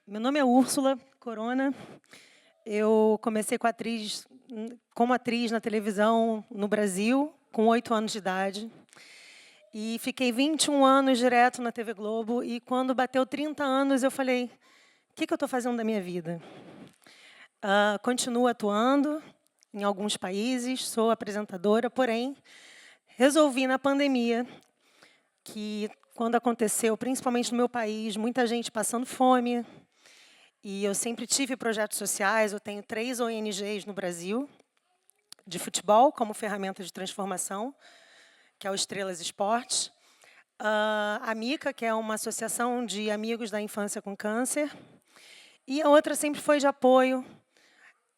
Meu nome é Úrsula Corona. Eu comecei como atriz na televisão no Brasil, com 8 anos de idade. E fiquei 21 anos direto na TV Globo. E quando bateu 30 anos, eu falei, o que eu estou fazendo da minha vida? Continuo atuando em alguns países, sou apresentadora, porém, resolvi na pandemia, que quando aconteceu, principalmente no meu país, muita gente passando fome, e eu sempre tive projetos sociais, eu tenho 3 ONGs no Brasil, de futebol como ferramenta de transformação, que é o Estrelas Esportes. A MICA, que é uma associação de amigos da infância com câncer. E a outra sempre foi de apoio,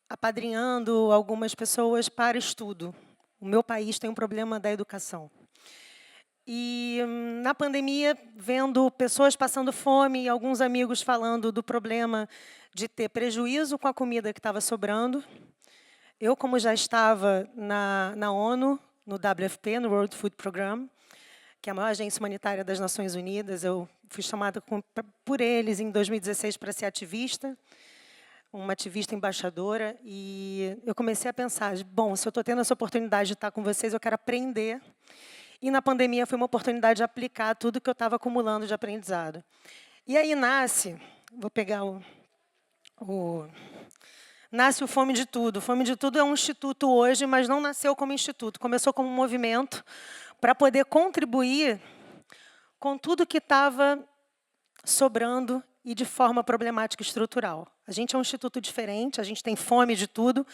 apadrinhando algumas pessoas para estudo. O meu país tem um problema da educação. E na pandemia, vendo pessoas passando fome e alguns amigos falando do problema de ter prejuízo com a comida que estava sobrando, eu, como já estava na ONU, no WFP, no World Food Programme, que é a maior agência humanitária das Nações Unidas, eu fui chamada por eles em 2016 para ser ativista, uma ativista embaixadora, e eu comecei a pensar, bom, se eu estou tendo essa oportunidade de estar com vocês, eu quero aprender. E na pandemia foi uma oportunidade de aplicar tudo que eu estava acumulando de aprendizado. E aí nasce, vou pegar nasce o Fome de Tudo. O Fome de Tudo é um instituto hoje, mas não nasceu como instituto. Começou como um movimento para poder contribuir com tudo que estava sobrando e de forma problemática e estrutural. A gente é um instituto diferente, a gente tem fome de tudo,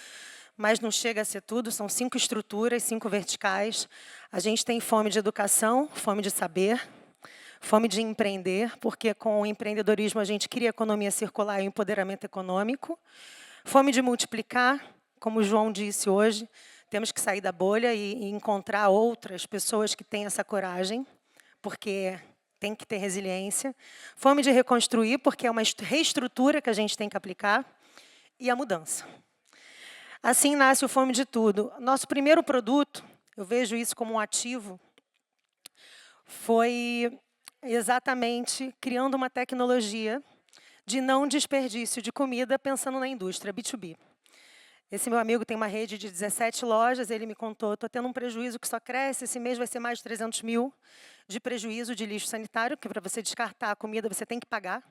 mas não chega a ser tudo, são 5 estruturas, 5 verticais. A gente tem fome de educação, fome de saber, fome de empreender, porque com o empreendedorismo a gente cria economia circular e empoderamento econômico. Fome de multiplicar, como o João disse hoje, temos que sair da bolha e encontrar outras pessoas que têm essa coragem, porque tem que ter resiliência. Fome de reconstruir, porque é uma reestrutura que a gente tem que aplicar. E a mudança. Assim nasce o Fome de Tudo. Nosso primeiro produto, eu vejo isso como um ativo, foi exatamente criando uma tecnologia de não desperdício de comida pensando na indústria, B2B. Esse meu amigo tem uma rede de 17 lojas, ele me contou, estou tendo um prejuízo que só cresce, esse mês vai ser mais de 300 mil de prejuízo de lixo sanitário, que para você descartar a comida você tem que pagar.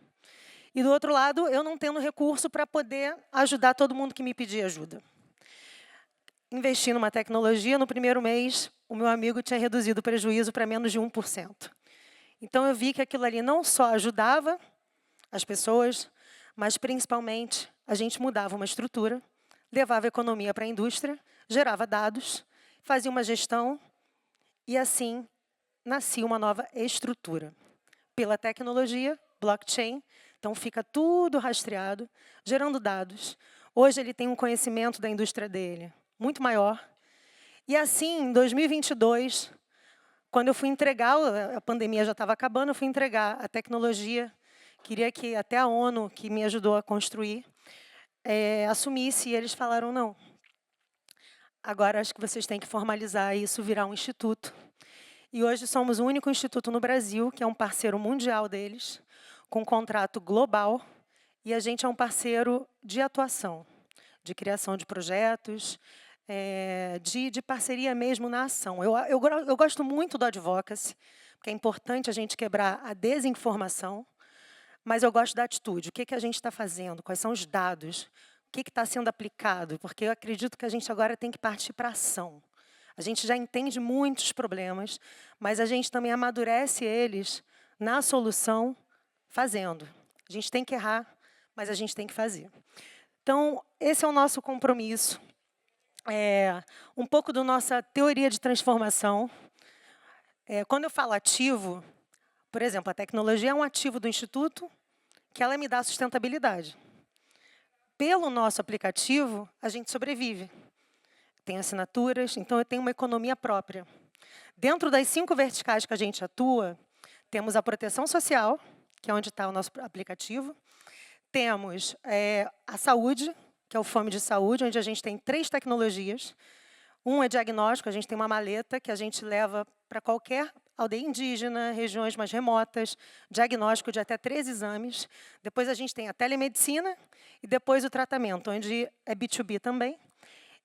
E do outro lado, eu não tendo recurso para poder ajudar todo mundo que me pedir ajuda. Investi numa tecnologia, no primeiro mês, o meu amigo tinha reduzido o prejuízo para menos de 1%. Então, eu vi que aquilo ali não só ajudava as pessoas, mas, principalmente, a gente mudava uma estrutura, levava economia para a indústria, gerava dados, fazia uma gestão e, assim, nascia uma nova estrutura. Pela tecnologia, blockchain, então fica tudo rastreado, gerando dados. Hoje ele tem um conhecimento da indústria dele muito maior. E assim, em 2022, quando eu fui entregar, a pandemia já estava acabando, eu fui entregar a tecnologia, queria que até a ONU, que me ajudou a construir, assumisse, e eles falaram, não, agora acho que vocês têm que formalizar isso, virar um instituto. E hoje somos o único instituto no Brasil, que é um parceiro mundial deles, com um contrato global, e a gente é um parceiro de atuação, de criação de projetos, de parceria mesmo na ação. Eu gosto muito do advocacy, porque é importante a gente quebrar a desinformação, mas eu gosto da atitude. O que a gente está fazendo? Quais são os dados? O que está sendo aplicado? Porque eu acredito que a gente agora tem que partir para a ação. A gente já entende muitos problemas, mas a gente também amadurece eles na solução fazendo. A gente tem que errar, mas a gente tem que fazer. Então, esse é o nosso compromisso. Um pouco da nossa teoria de transformação. Quando eu falo ativo, por exemplo, a tecnologia é um ativo do Instituto que ela me dá sustentabilidade. Pelo nosso aplicativo, a gente sobrevive. Tem assinaturas, então eu tenho uma economia própria. Dentro das 5 verticais que a gente atua, temos a proteção social, que é onde está o nosso aplicativo. Temos a saúde, que é o Fome de Saúde, onde a gente tem 3 tecnologias. Um é diagnóstico, a gente tem uma maleta que a gente leva para qualquer aldeia indígena, regiões mais remotas, diagnóstico de até 3 exames. Depois a gente tem a telemedicina e depois o tratamento, onde é B2B também.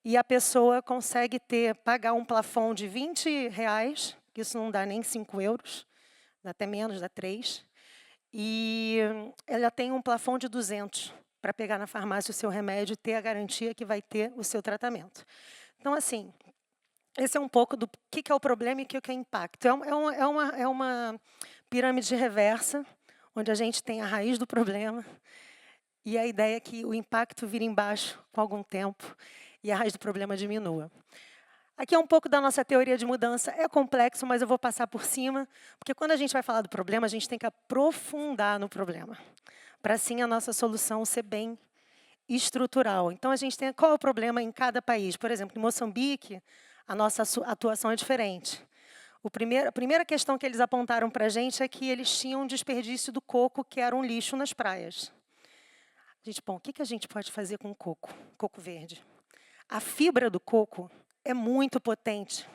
E a pessoa consegue pagar um plafond de R$ 20, que isso não dá nem 5 euros, dá até menos, dá 3. E ela tem um plafond de 200 para pegar na farmácia o seu remédio e ter a garantia que vai ter o seu tratamento. Então, assim, esse é um pouco do que é o problema e o que é o impacto. É uma pirâmide reversa, onde a gente tem a raiz do problema e a ideia é que o impacto vira embaixo com algum tempo e a raiz do problema diminua. Aqui é um pouco da nossa teoria de mudança. É complexo, mas eu vou passar por cima, porque quando a gente vai falar do problema, a gente tem que aprofundar no problema, para assim a nossa solução ser bem estrutural. Então, a gente tem qual é o problema em cada país. Por exemplo, em Moçambique, a nossa atuação é diferente. A primeira questão que eles apontaram para a gente é que eles tinham um desperdício do coco, que era um lixo nas praias. Bom, o que a gente pode fazer com o coco verde? A fibra do coco é muito potente.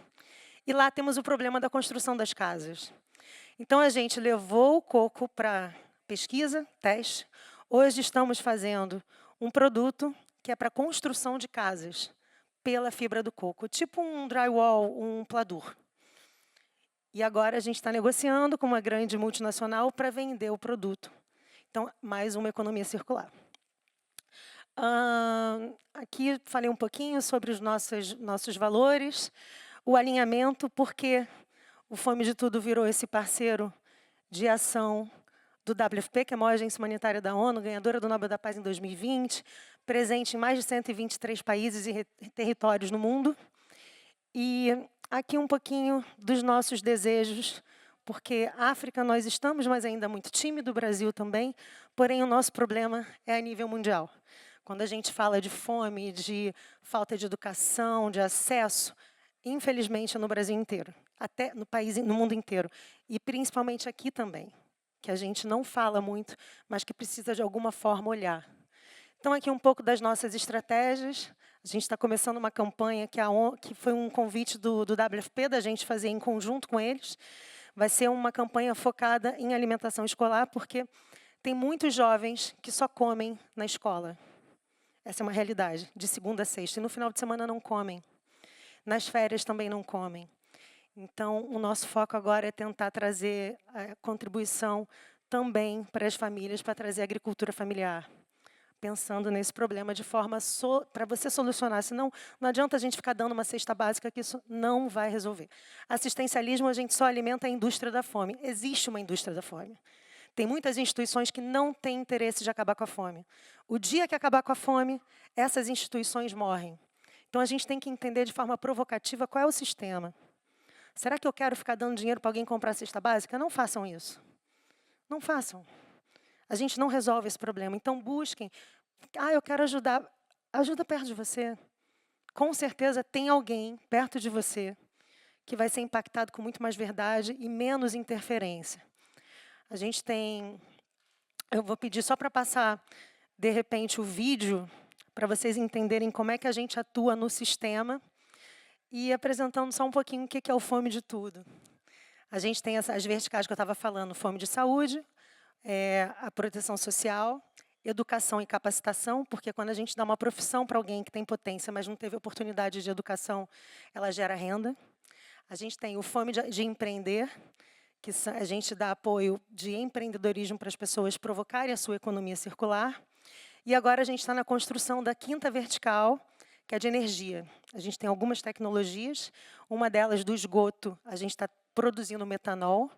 E lá temos o problema da construção das casas. Então, a gente levou o coco para pesquisa, teste. Hoje estamos fazendo um produto que é para construção de casas pela fibra do coco, tipo um drywall, um pladur. E agora a gente está negociando com uma grande multinacional para vender o produto. Então, mais uma economia circular. Aqui falei um pouquinho sobre os nossos valores, o alinhamento, porque o Fome de Tudo virou esse parceiro de ação do WFP, que é a maior agência humanitária da ONU, ganhadora do Nobel da Paz em 2020, presente em mais de 123 países e territórios no mundo. E aqui um pouquinho dos nossos desejos, porque África nós estamos, mas ainda muito tímido, o Brasil também, porém o nosso problema é a nível mundial. Quando a gente fala de fome, de falta de educação, de acesso, infelizmente é no Brasil inteiro, até no mundo inteiro, e principalmente aqui também, que a gente não fala muito, mas que precisa de alguma forma olhar. Então, aqui um pouco das nossas estratégias. A gente está começando uma campanha que foi um convite do WFP, da gente fazer em conjunto com eles. Vai ser uma campanha focada em alimentação escolar, porque tem muitos jovens que só comem na escola. Essa é uma realidade, de segunda a sexta. E no final de semana não comem. Nas férias também não comem. Então, o nosso foco agora é tentar trazer a contribuição também para as famílias, para trazer a agricultura familiar. Pensando nesse problema de forma para você solucionar. Senão, não adianta a gente ficar dando uma cesta básica, que isso não vai resolver. Assistencialismo, a gente só alimenta a indústria da fome. Existe uma indústria da fome. Tem muitas instituições que não têm interesse de acabar com a fome. O dia que acabar com a fome, essas instituições morrem. Então, a gente tem que entender de forma provocativa qual é o sistema. Será que eu quero ficar dando dinheiro para alguém comprar a cesta básica? Não façam isso. Não façam. A gente não resolve esse problema. Então, busquem. Eu quero ajudar. Ajuda perto de você. Com certeza, tem alguém perto de você que vai ser impactado com muito mais verdade e menos interferência. A gente tem... Eu vou pedir só para passar, de repente, o vídeo, para vocês entenderem como é que a gente atua no sistema e apresentando só um pouquinho o que é o Fome de Tudo. A gente tem as verticais que eu estava falando, fome de saúde, a proteção social, educação e capacitação, porque quando a gente dá uma profissão para alguém que tem potência, mas não teve oportunidade de educação, ela gera renda. A gente tem o Fome de Empreender, que a gente dá apoio de empreendedorismo para as pessoas provocarem a sua economia circular. E agora a gente está na construção da quinta vertical, que é de energia. A gente tem algumas tecnologias, uma delas do esgoto, a gente está produzindo metanol,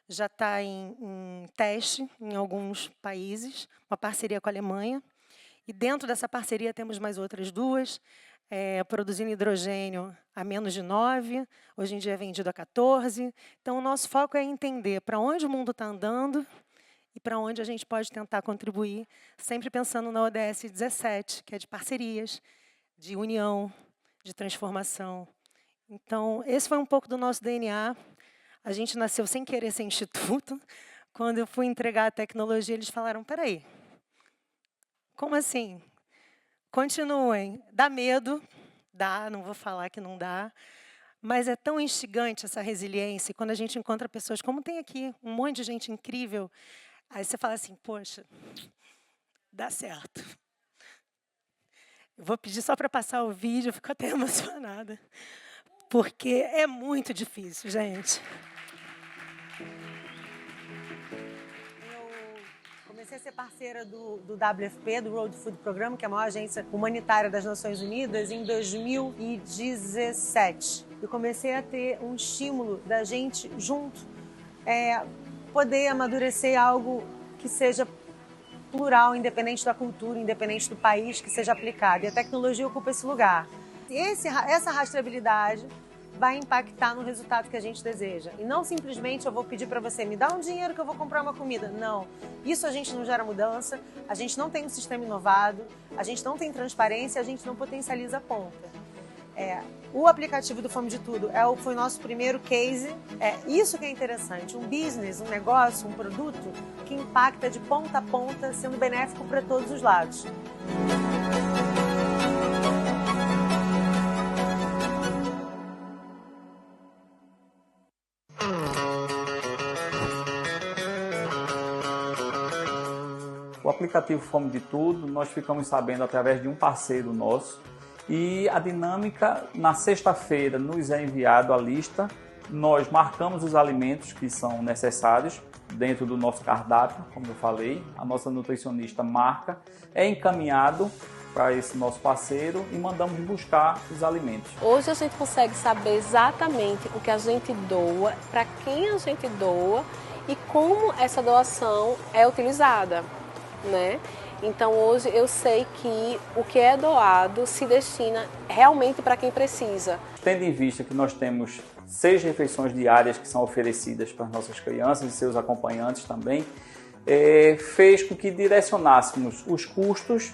já está em teste em alguns países, uma parceria com a Alemanha. E dentro dessa parceria temos mais outras duas, produzindo hidrogênio a menos de 9, hoje em dia é vendido a 14. Então, o nosso foco é entender para onde o mundo está andando e para onde a gente pode tentar contribuir, sempre pensando na ODS 17, que é de parcerias, de união, de transformação. Então, esse foi um pouco do nosso DNA. A gente nasceu sem querer ser instituto. Quando eu fui entregar a tecnologia, eles falaram, espera aí, como assim? Continuem. Dá medo, dá, não vou falar que não dá, Mas é tão instigante essa resiliência, e quando a gente encontra pessoas, como tem aqui, um monte de gente incrível, aí você fala assim, poxa, dá certo. Eu vou pedir só para passar o vídeo, eu fico até emocionada, porque é muito difícil, gente. Comecei a ser parceira do WFP, do World Food Program, que é a maior agência humanitária das Nações Unidas, em 2017. Eu comecei a ter um estímulo da gente junto, poder amadurecer algo que seja plural, independente da cultura, independente do país, que seja aplicado. E a tecnologia ocupa esse lugar. Essa rastreabilidade vai impactar no resultado que a gente deseja. E não simplesmente eu vou pedir para você, me dá um dinheiro que eu vou comprar uma comida. Não. Isso a gente não gera mudança, a gente não tem um sistema inovado, a gente não tem transparência, a gente não potencializa a ponta. O aplicativo do Fome de Tudo foi o nosso primeiro case. Isso que é interessante, um business, um negócio, um produto que impacta de ponta a ponta, sendo benéfico para todos os lados. O aplicativo Fome de Tudo, nós ficamos sabendo através de um parceiro nosso, e a dinâmica, na sexta-feira nos é enviado a lista, nós marcamos os alimentos que são necessários dentro do nosso cardápio, como eu falei, a nossa nutricionista marca, é encaminhado para esse nosso parceiro e mandamos buscar os alimentos. Hoje a gente consegue saber exatamente o que a gente doa, para quem a gente doa e como essa doação é utilizada, né? Então hoje eu sei que o que é doado se destina realmente para quem precisa. Tendo em vista que nós temos 6 refeições diárias que são oferecidas para as nossas crianças e seus acompanhantes também, fez com que direcionássemos os custos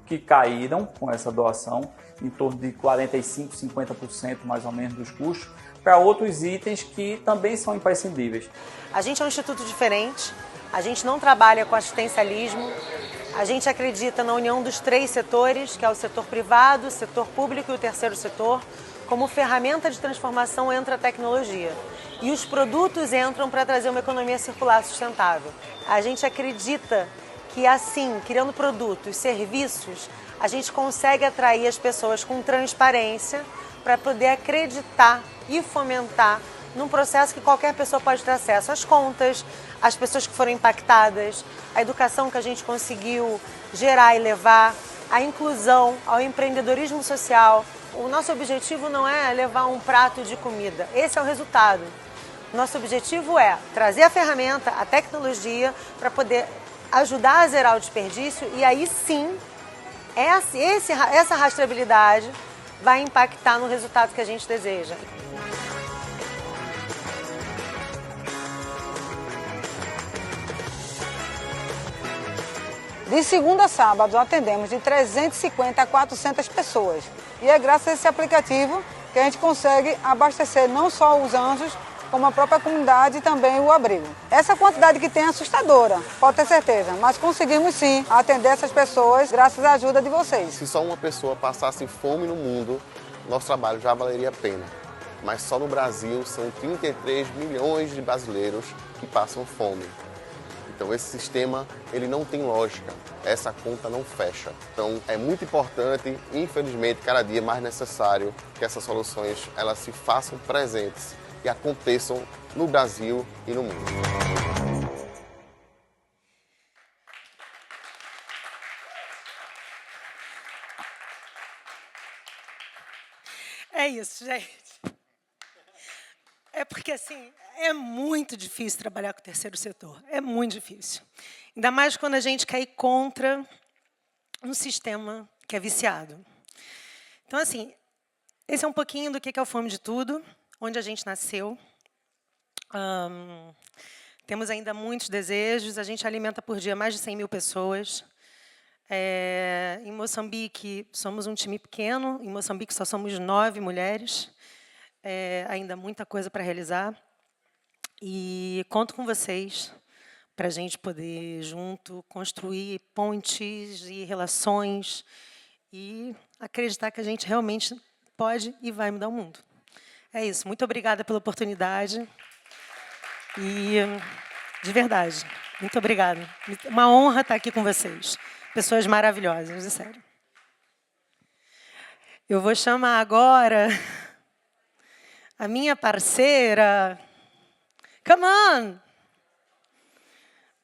que caíram com essa doação, em torno de 45%, 50% mais ou menos dos custos, para outros itens que também são imprescindíveis. A gente é um instituto diferente, a gente não trabalha com assistencialismo, a gente acredita na união dos 3 setores, que é o setor privado, o setor público e o terceiro setor. Como ferramenta de transformação entra a tecnologia. E os produtos entram para trazer uma economia circular sustentável. A gente acredita que assim, criando produtos, serviços, a gente consegue atrair as pessoas com transparência para poder acreditar e fomentar num processo que qualquer pessoa pode ter acesso às contas, às pessoas que foram impactadas, à educação que a gente conseguiu gerar e levar, à inclusão, ao empreendedorismo social. O nosso objetivo não é levar um prato de comida, esse é o resultado. Nosso objetivo é trazer a ferramenta, a tecnologia, para poder ajudar a zerar o desperdício e aí sim, essa rastreabilidade vai impactar no resultado que a gente deseja. De segunda a sábado, atendemos de 350 a 400 pessoas. E é graças a esse aplicativo que a gente consegue abastecer não só os anjos, como a própria comunidade e também o abrigo. Essa quantidade que tem é assustadora, pode ter certeza, mas conseguimos sim atender essas pessoas graças à ajuda de vocês. Se só uma pessoa passasse fome no mundo, nosso trabalho já valeria a pena. Mas só no Brasil são 33 milhões de brasileiros que passam fome. Então esse sistema, ele não tem lógica, essa conta não fecha. Então é muito importante, infelizmente, cada dia mais necessário que essas soluções elas se façam presentes e aconteçam no Brasil e no mundo. É isso, gente. É porque, assim, é muito difícil trabalhar com o terceiro setor. É muito difícil. Ainda mais quando a gente quer ir contra um sistema que é viciado. Então, assim, esse é um pouquinho do que é o Fome de Tudo, onde a gente nasceu. Temos ainda muitos desejos. A gente alimenta por dia mais de 100 mil pessoas. Em Moçambique, somos um time pequeno. Em Moçambique, só somos 9 mulheres. Ainda muita coisa para realizar. E conto com vocês para a gente poder, junto, construir pontes e relações e acreditar que a gente realmente pode e vai mudar o mundo. É isso. Muito obrigada pela oportunidade. E, de verdade, muito obrigada. Uma honra estar aqui com vocês. Pessoas maravilhosas, é sério. Eu vou chamar agora a minha parceira. Come on!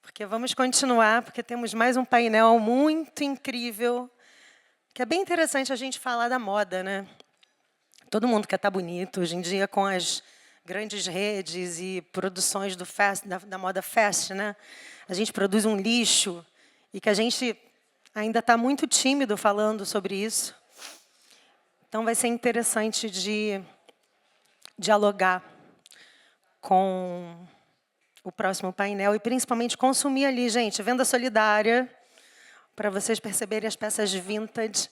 Porque vamos continuar, porque temos mais um painel muito incrível, que é bem interessante a gente falar da moda, né? Todo mundo quer estar bonito, hoje em dia, com as grandes redes e produções do fast, da moda fast, né? A gente produz um lixo e que a gente ainda está muito tímido falando sobre isso. Então, vai ser interessante de dialogar com o próximo painel e, principalmente, consumir ali, gente, venda solidária, para vocês perceberem as peças vintage